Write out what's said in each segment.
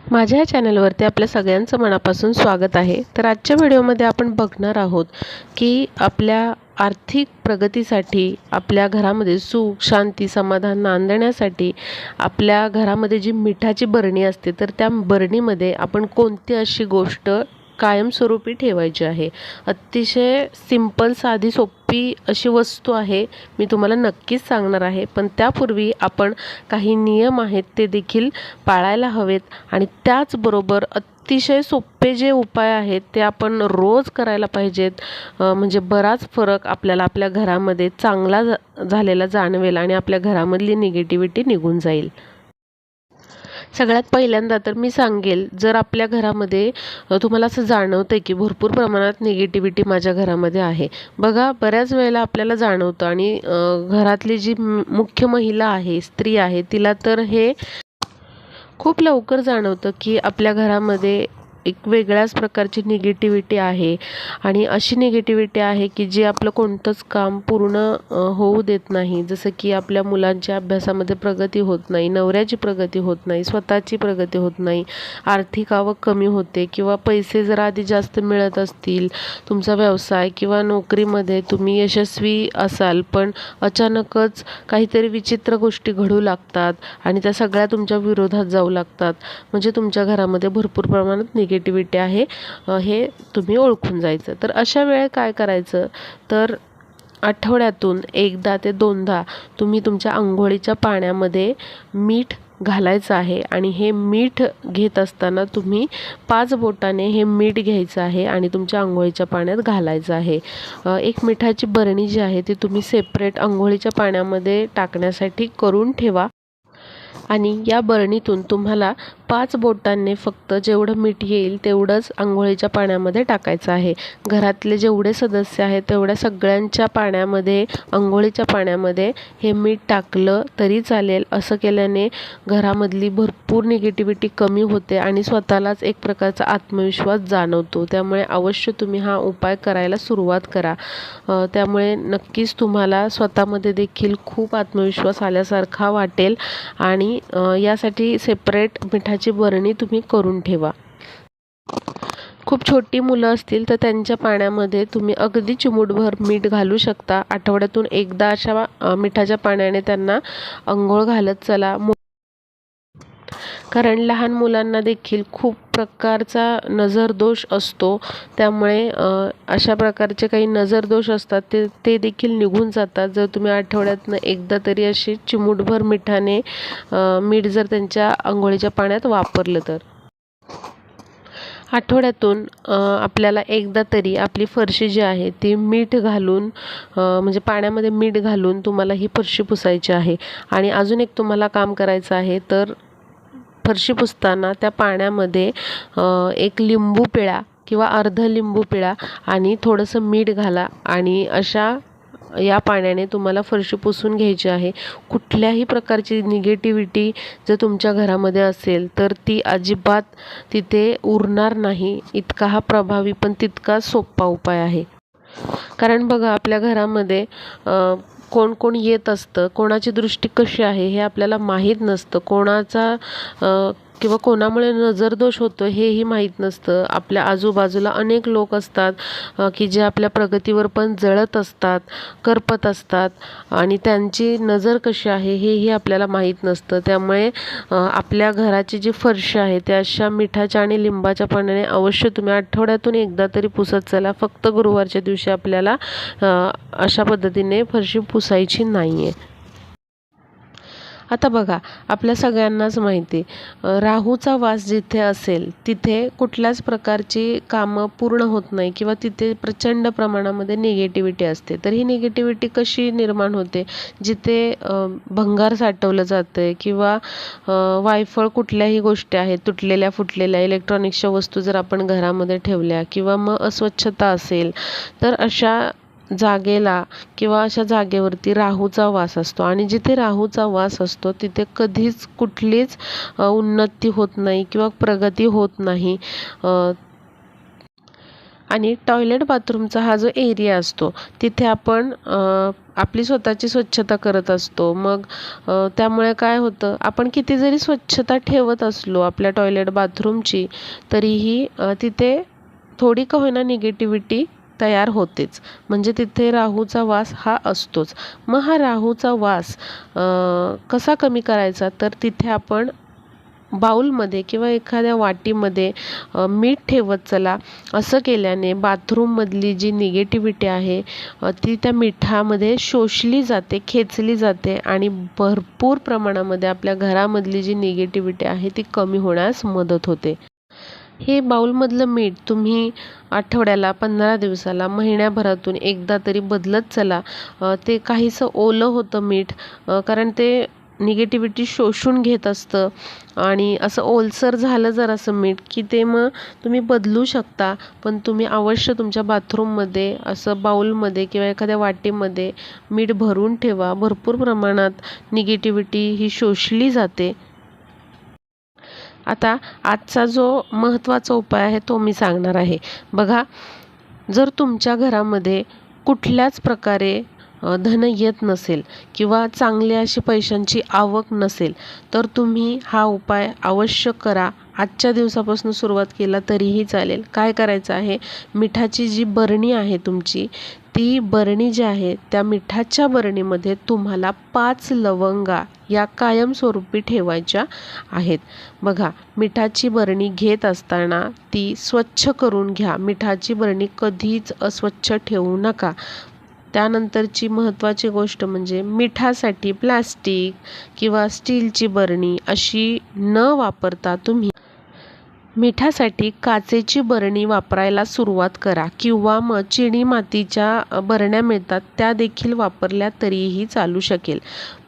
माझ्या या चॅनलवरती आपल्या सगळ्यांचं मनापासून स्वागत आहे। तर आजच्या व्हिडिओमध्ये आपण बघणार आहोत की आपल्या आर्थिक प्रगतीसाठी, आपल्या घरामध्ये सुख, शांती, समाधान नांदण्यासाठी आपल्या घरामध्ये जी मिठाची बरणी असते, तर त्या बरणीमध्ये आपण कोणती अशी गोष्ट कायमस्वरूपी ठेवायची आहे। अतिशय सिंपल, साधी, सोपी अशी वस्तू आहे, मी तुम्हाला नक्कीच सांगणार आहे। पण त्यापूर्वी आपण काही नियम आहेत ते देखील पाळायला हवेत आणि त्याचबरोबर अतिशय सोपे जे उपाय आहेत ते आपण रोज करायला पाहिजेत। म्हणजे बराच फरक आपल्याला आपल्या घरामध्ये चांगला झालेला जाणवेल आणि आपल्या घरामधली निगेटिव्हिटी निघून जाईल। सगळ्यात पहिल्यांदा तर मी सांगेल, जर आपल्या घरामध्ये तुम्हाला असं जाणवतं की भरपूर प्रमाणात निगेटिव्हिटी माझ्या घरामध्ये आहे, बघा बऱ्याच वेळेला आपल्याला जाणवतं आणि घरातली जी मुख्य महिला आहे, स्त्री आहे, तिला तर हे खूप लवकर जाणवतं की आपल्या घरामध्ये एक वेगळ्याच प्रकारची निगेटिव्हिटी आहे आणि अशी निगेटिव्हिटी आहे की जी आपलं कोणतंच काम पूर्ण होऊ देत नाही। जसं की आपल्या मुलांच्या अभ्यासामध्ये प्रगती होत नाही, नवऱ्याची प्रगती होत नाही, स्वतःची प्रगती होत नाही, आर्थिक आवक कमी होते किंवा पैसे जर आधी जास्त मिळत असतील, तुमचा व्यवसाय किंवा नोकरीमध्ये तुम्ही यशस्वी असाल, पण अचानकच काहीतरी विचित्र गोष्टी घडू लागतात आणि त्या सगळ्या तुमच्या विरोधात जाऊ लागतात। म्हणजे तुमच्या घरामध्ये भरपूर प्रमाणात निगेटिव्हिटी आहे, हे तुम्ही ओळखून जायचं। तर अशा वेळी काय करायचं, तर आठवड्यातून एकदा ते दोनदा तुम्ही तुमच्या अंघोळीच्या पाण्यामध्ये मीठ घालायचं आहे आणि हे मीठ घेत असताना तुम्ही 5 बोटाने हे मीठ घ्यायचं आहे आणि तुमच्या अंघोळीच्या पाण्यात घालायचं आहे। एक मिठाची बरणी जी आहे ती तुम्ही सेपरेट अंघोळीच्या पाण्यामध्ये टाकण्यासाठी करून ठेवा आणि या बरणीतून तुम्हाला 5 बोटांनी फक्त जेवढं मीठ येईल तेवढंच अंघोळीच्या पाण्यामध्ये टाकायचं आहे। घरातले जेवढे सदस्य आहेत तेवढ्या सगळ्यांच्या पाण्यामध्ये, अंघोळीच्या पाण्यामध्ये हे मीठ टाकलं तरी चालेल। असं केल्याने घरामधली भरपूर निगेटिव्हिटी कमी होते आणि स्वतःलाच एक प्रकारचा आत्मविश्वास जाणवतो। त्यामुळे अवश्य तुम्ही हा उपाय करायला सुरुवात करा। त्यामुळे नक्कीच तुम्हाला स्वतःमध्ये देखील खूप आत्मविश्वास आल्यासारखा वाटेल आणि यासाठी सेपरेट मिठाची बरणी तुम्ही करून ठेवा। खूप छोटी मुलं असतील तर त्यांच्या पाण्यामध्ये तुम्ही अगदी चिमूटभर मीठ घालू शकता। आठवड्यातून एकदा अशा मिठाच्या पाण्याने त्यांना अंघोळ घालत चला, कारण लहान मुलांना देखील खूप प्रकारचा नजरदोष असतो। त्यामुळे अशा प्रकारचे काही नजरदोष असतात ते देखील निघून जातात जर तुम्ही आठवड्यातून एकदा तरी अशी चिमूटभर मिठाने मीठ जर त्यांच्या अंघोळीच्या पाण्यात वापरलं तर। आठवड्यातून आपल्याला एकदा तरी आपली फरशी जी आहे ती मीठ घालून, म्हणजे पाण्यामध्ये मीठ घालून तुम्हाला ही फरशी पुसायची आहे। आणि अजून एक तुम्हाला काम करायचं आहे, तर फरशी पुसताना त्या पाण्यामध्ये एक लिंबू पिळा किंवा अर्ध लिंबू पिळा आणि थोडंसं मीठ घाला आणि या पाण्याने तुम्हाला फरशी पुसून घ्यायची आहे। कुठल्याही प्रकारची निगेटिव्हिटी जर तुमच्या घरामध्ये असेल तर ती अजिबात तिथे उरणार नाही। इतका हा प्रभावी पण तितका सोपा उपाय आहे। कारण बघा, आपल्या घरामध्ये कोण कोण येत असतं, कोणाची दृष्टी कशी आहे हे आपल्याला माहीत नसतं, कोणाचा किंवा कोणामुळे नजरदोष होतो हेही माहीत नसतं। आपल्या आजूबाजूला अनेक लोक असतात की जे आपल्या प्रगतीवर पण जळत असतात, करपत असतात आणि त्यांची नजर कशी आहे हेही आपल्याला माहीत नसतं। त्यामुळे आपल्या घराची जी फरशी आहे त्या अशा मिठाच्या आणि लिंबाच्या पाण्याने अवश्य तुम्ही आठवड्यातून एकदा तरी पुसत चला। फक्त गुरुवारच्या दिवशी आपल्याला अशा पद्धतीने फरशी पुसायची नाही आहे। आता बघा, आपल्या सगळ्यांनाच माहिती आहे, राहूचा वास जिथे असेल तिथे कुठल्याच प्रकारची कामं पूर्ण होत नाही किंवा तिथे प्रचंड प्रमाणामध्ये निगेटिव्हिटी असते। तर ही निगेटिव्हिटी कशी निर्माण होते, जिथे भंगार साठवलं जातं किंवा वायफळ कुठल्याही गोष्टी आहेत, तुटलेल्या फुटलेल्या इलेक्ट्रॉनिक्सच्या वस्तू जर आपण घरामध्ये ठेवल्या किंवा मग अस्वच्छता असेल, तर अशा जागेला किंवा अशा जागेवरती राहूचा वास असतो आणि जिथे राहूचा वास असतो तिथे कधीच कुठलीच उन्नती होत नाही किंवा प्रगती होत नाही। आणि टॉयलेट बाथरूमचा हा जो एरिया असतो तिथे आपण आपली स्वतःची स्वच्छता करत असतो. मग त्यामुळे काय होतं, आपण किती जरी स्वच्छता ठेवत असलो आपल्या टॉयलेट बाथरूमची तरीही तिथे थोडी का होईना निगेटिव्हिटी तयार होतेच. म्हणजे तिथे राहूचा वास हा असतोच. मग हा राहूचा वास कसा कमी करायचा, तर तिथे आपण बाऊलमध्ये किंवा एखाद्या वाटीमध्ये मीठ ठेवत चला. असं केल्याने बाथरूममधली जी निगेटिव्हिटी आहे ती त्या मिठामध्ये शोषली जाते, खेचली जाते आणि भरपूर प्रमाणामध्ये आपल्या घरामधली जी निगेटिव्हिटी आहे ती कमी होण्यास मदत होते. हे बाऊलमधलं मीठ तुम्ही आठवड्याला, 15 दिवसाला, महिन्याभरातून एकदा तरी बदलत चला. ते काहीसं ओलं होतं मीठ, कारण ते निगेटिव्हिटी शोषून घेत असतं आणि असं ओलसर झालं जर असं मीठ की ते मग तुम्ही बदलू शकता. पण तुम्ही अवश्य तुमच्या बाथरूममध्ये असं बाऊलमध्ये किंवा एखाद्या वाटीमध्ये मीठ भरून ठेवा. भरपूर प्रमाणात निगेटिव्हिटी ही शोषली जाते. आता आजचा जो महत्त्वाचा उपाय आहे तो मी सांगणार आहे. बघा, जर तुमच्या घरामध्ये कुठल्याच प्रकारे धन येत नसेल किंवा चांगली अशी पैशांची आवक नसेल तर तुम्ही हा उपाय अवश्य करा. आजच्या दिवसापासून सुरुवात केला तरीही चालेल. काय करायचं आहे, मिठाची जी बरणी आहे तुमची, ती बरणी जी आहे त्या मिठाच्या बरणीमध्ये तुम्हाला 5 लवंगा या कायमस्वरूपी ठेवायच्या आहेत. बघा, मिठाची बरणी घेत असताना ती स्वच्छ करून घ्या. मिठाची बरणी कधीच अस्वच्छ ठेवू नका. त्यानंतरची महत्त्वाची गोष्ट म्हणजे मिठासाठी प्लास्टिक किंवा स्टीलची बरणी अशी न वापरता तुम्ही मिठासाठी काचेची बरणी वापरायला सुरुवात करा. किंवा मग चिनी मातीच्या बरण्या मिळतात, त्या देखील वापरल्या तरीही चालू शकेल.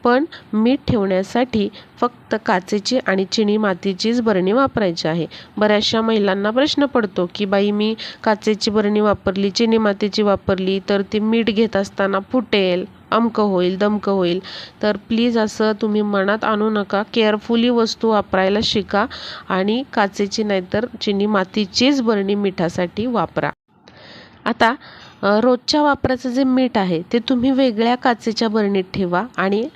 पण मीठ ठेवण्यासाठी फक्त काचेची आणि चिनी मातीचीच बरणी वापरायची आहे. बऱ्याचशा महिलांना प्रश्न पडतो की बाई, मी काचेची बरणी वापरली, चिनी मातीची वापरली तर ती मीठ घेत असताना फुटेल, अमकं होईल, दमकं होईल. तर प्लीज असं तुम्ही मनात आणू नका. केअरफुली वस्तू वापरायला शिका आणि काचेची नाहीतर चिनी मातीचीच बरणी मिठासाठी वापरा. आता रोजच्या वापराचं जे मीठ आहे ते तुम्ही वेगळ्या काचेच्या बरणीत ठेवा. आणि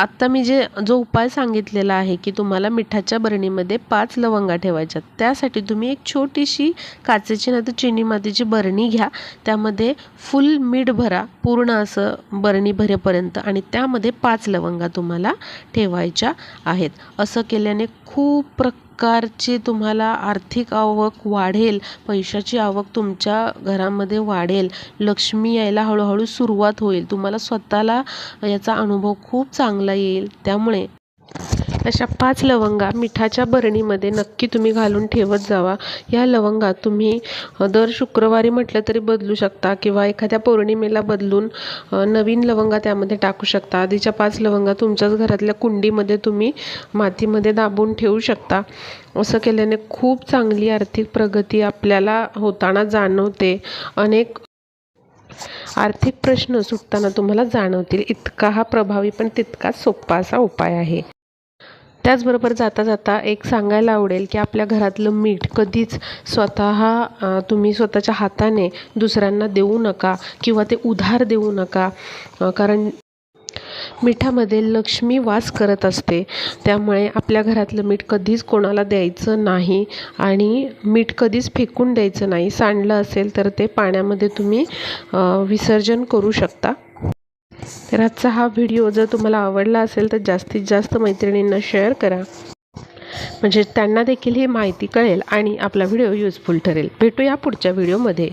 आत्ता मी जो उपाय सांगितलेला आहे की तुम्हाला मिठाच्या बरणीमध्ये 5 लवंगा ठेवायच्या, त्यासाठी तुम्ही एक छोटीशी काचेची नाहीतर चिनी मातीची बरणी घ्या. त्यामध्ये फुल मीठ भरा, पूर्ण असं बरणी भरेपर्यंत, आणि त्यामध्ये 5 लवंगा तुम्हाला ठेवायच्या आहेत. असं केल्याने खूप प्रकारची तुम्हाला आर्थिक आवक वाढेल, पैशाची आवक तुमच्या घरामध्ये वाढेल, लक्ष्मी यायला हळूहळू सुरुवात होईल. तुम्हाला स्वतःला याचा अनुभव खूप चांगला येईल. त्यामुळे अशा 5 लवंगा मिठाच्या बरणीमध्ये नक्की तुम्ही घालून ठेवत जावा. या लवंगा तुम्ही दर शुक्रवारी म्हटलं तरी बदलू शकता किंवा एखाद्या पौर्णिमेला बदलून नवीन लवंगा त्यामध्ये टाकू शकता. आधीच्या 5 लवंगा तुमच्याच घरातल्या कुंडीमध्ये तुम्ही मातीमध्ये दाबून ठेवू शकता. असं केल्याने खूप चांगली आर्थिक प्रगती आपल्याला होताना जाणवते. अनेक आर्थिक प्रश्न सुटताना तुम्हाला जाणवतील. इतका हा प्रभावी पण तितकाच सोपा असा उपाय आहे. त्याचबरोबर जाता जाता एक सांगायला आवडेल की आपल्या घरातलं मीठ कधीच तुम्ही स्वतःच्या हाताने दुसऱ्यांना देऊ नका किंवा ते उधार देऊ नका. कारण मिठामध्ये लक्ष्मी वास करत असते. त्यामुळे आपल्या घरातलं मीठ कधीच कोणाला द्यायचं नाही आणि मीठ कधीच फेकून द्यायचं नाही. सांडलं असेल तर ते पाण्यामध्ये तुम्ही विसर्जन करू शकता. तर आजचा हा व्हिडिओ जर तुम्हाला आवडला असेल तर जास्तीत जास्त मैत्रिणींना शेअर करा, म्हणजे त्यांना देखील ही माहिती कळेल आणि आपला व्हिडिओ युजफुल ठरेल. भेटूया पुढच्या व्हिडिओमध्ये.